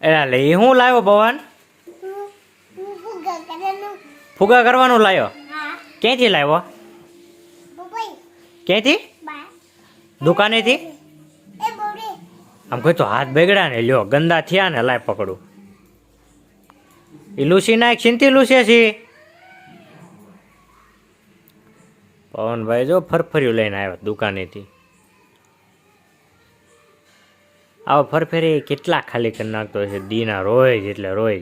એટલે એ હું લાવ્યો પવન? ફુગા કરવાનું લાવ્યો? ક્યાંથી લાવ્યો? ક્યાંથી? દુકાનેથી? આમ કહી તો હાથ બગડ્યા ને, લ્યો ગંદા થયા ને, લાય પકડું. એ લૂસી નાખ, ચિંતી લૂસે છે. પવનભાઈ જો ફરફર્યું લઈને આવ્યા દુકાનેથી. આવો ફરફરી કેટલા ખાલી કરી નાખતો હશે દીના, રોજ એટલે રોજ.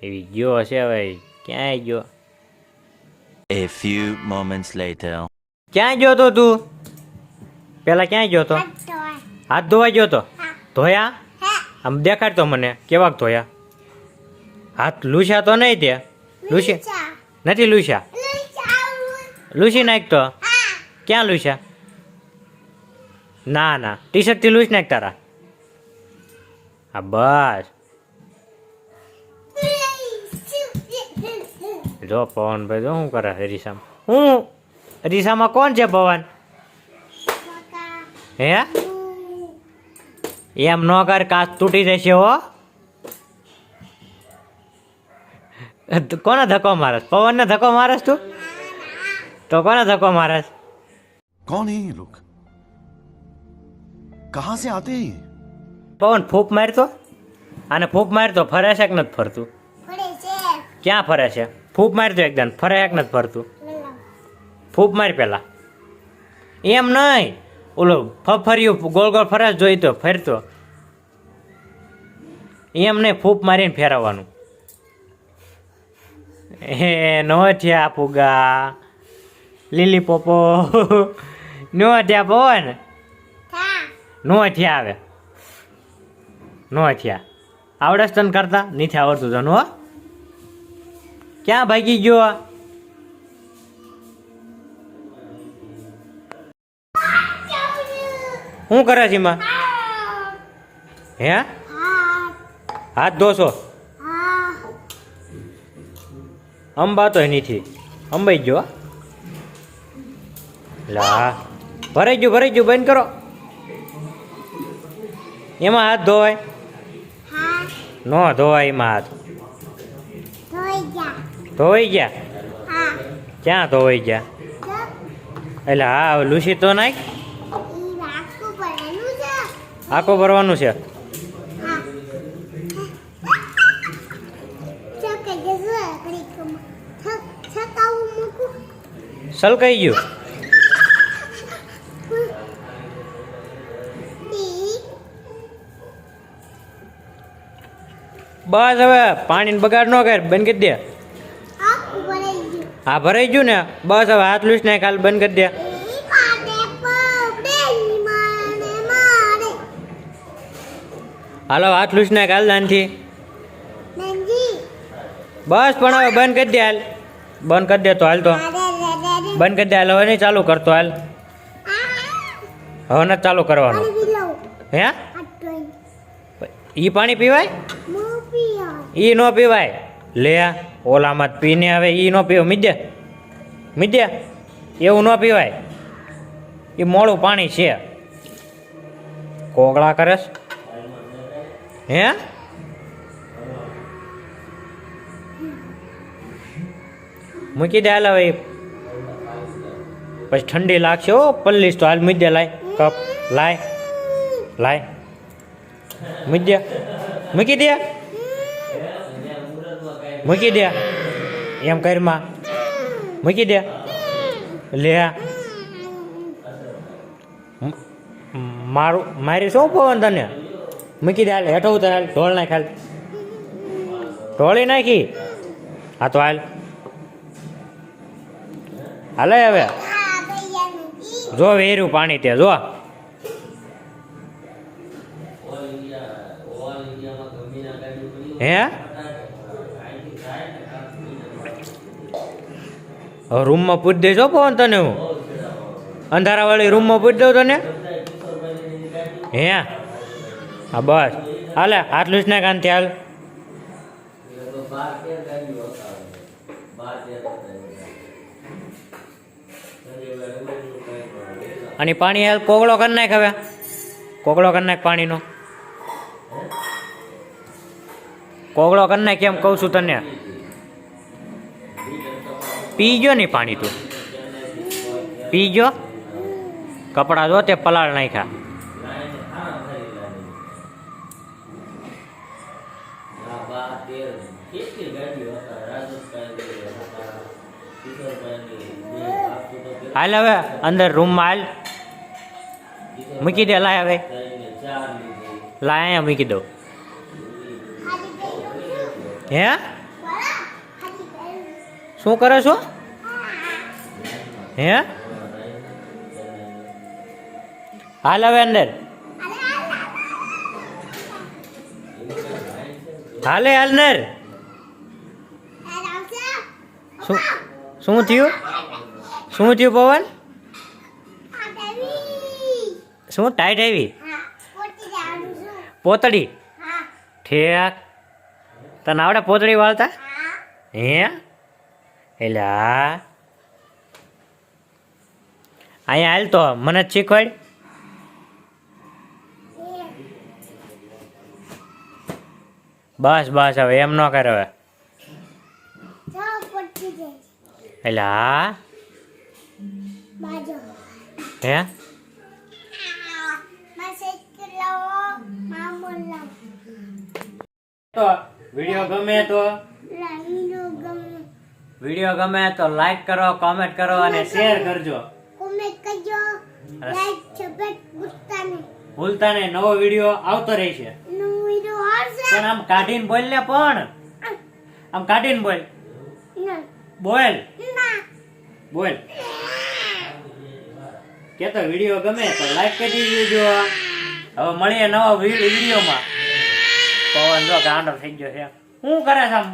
એવી ગયો હશે હવે, ક્યાંય ગયો? A few moments later. ક્યાં ગયો તો તું? પેલા ક્યાં ગયો તો? હાથ ધોવા ગયો તો? ધોયા? આમ દેખાડતો મને, કેવાક ધોયા? હાથ લૂસ્યા તો નહીં તે? લૂસી નથી લૂસ્યા? લૂસી નાખતો? ક્યાં લૂસ્યા? ના ના, ટી શર્ટથી લૂસ નાખ તારા. હા બસ જો પવનભાઈ જો શું કરે અરીસામાં. હું અરીસામાં કોણ છે પવન? હે એમ ન કર, કાચ તૂટી જશે હો. કોને ધક્કો મારસ? પવનને ધક્કો મારસ તું? તો કોને ધક્કો મારસ? कौन है ये लोग? कहां से आते हैं ये? પવન ફૂંક મારતો? આને ફૂંક મારતો ફરે છે કે નથી ફરતું? ક્યાં ફરે છે? ફૂંક મારતો એકદમ, ફરે છે કે નથી ફરતું? ફૂંક માર પેલા. એમ નહીં, ઓલો ફર્યું ગોળ ગોળ ફરે જોઈતો ફરતો. એમ નહીં, ફૂંક મારીને ફેરવવાનું. એ નો થયા ફુગા, લીલી પોપો નો થયા પવન, નો થયા. આવે નો થયા. આવડે છે તને કરતા? નથી આવડતું તને હો. ક્યાં ભાગી ગયો? શું કરે છે એમાં? હે હાથ ધોશો? અંબા તો નથી, અંબાઈ ગયો. લા ભરાઈ ગયું, બંધ કરો. એમાં હાથ ધોવાય? ન ધોવાય એમાં હાથ. ધોવાઈ ગયા? ક્યાં ધોવાઈ ગયા? એટલે હા, હવે લૂસી તો નાખ. આખું ભરવાનું છે. સલકાઈ ગયું? બસ હવે પાણીને બગાડ ન કર, બંધ કરી દે. હા ભરાઈ ગયું ને, બસ હવે હાથ લૂસ નાખ, હાલ બંધ કરી દે. હાલો હાથ લૂસ નાખ, હાલ નાનથી. બસ પણ હવે બંધ કરી દે, હાલ બંધ કરી દે તો હાલ. તો બંધ કરી દે હાલ, હવે નહીં ચાલુ કરતો હાલ. હવે નથી ચાલુ કરવાનું. હે ઈ પાણી પીવાય? ઈ ન પીવાય. લે ઓલામાં પીને હવે ઈ ન પીવો. મીજે એવું ન પીવાય. એ મોળું પાણી છે. કોગળા કરેશ? હે મૂકી દે હાલ હવે, પછી ઠંડી લાગશે હો પલ્લીસ તો. હાલ મૂકી દે, લાય કપ, લાય મૂકી દે એમ કરમાં મૂકી દે. લે મારી શું પવન તને? મૂકી દે હાલ, હેઠો ઉતર હાલ, ઢોળ નાખ હાલ, ઢોળી નાખી. હા તો હાલ, હાલે હવે જો વેર્યું પાણી તે જો. હે રૂમમાં પૂછ દેજો પવન તને, હું અંધારાવાળી રૂમમાં પૂછ દઉં તને. હે હા બસ હાલે, હાથ લૂસ નાખ આનથી હાલ. અને પાણી હાલ કોગળો કરી નાખ, હવે કોગળો કરી નાખ પાણીનો. કોગળો કરીને કેમ કહું છું તને પી ગયો નહીં પાણી તું પી ગયો કપડા જો તે પલાળ નાખ્યા હાલ હવે અંદર રૂમમાં હાલ મૂકી દે લાય હવે લાય અહીંયા મૂકી દો હે શું કરો છો હે હાલ હવે અંદર હાલે હાલ અંદર શું શું થયું શું થયું પવન શું ટાઈટ આવી પોતડી ઠેક તને આવડે પોતડી વાળતા હે એટલે હા અહીંયા હાલ તો મને જ શીખવાડ બસ બસ હવે એમ ન કરે હવે એટલે હા હે તો વિડીયો ગમે તો લાઈક કરો કોમેન્ટ કરો અને શેર કરજો ભૂલતા નહીં નવો વિડીયો આવતો રહેશે પણ આમ કાઢીને બોલ ને પણ આમ કાઢીને બોલ બોલ બોલ કે તો વિડીયો ગમે તો લાઈક કરી દેજો હવે મળીએ નવા વિડીયોમાં પવન જો ગાંડો થઈ ગયો છે શું કરે છે આમ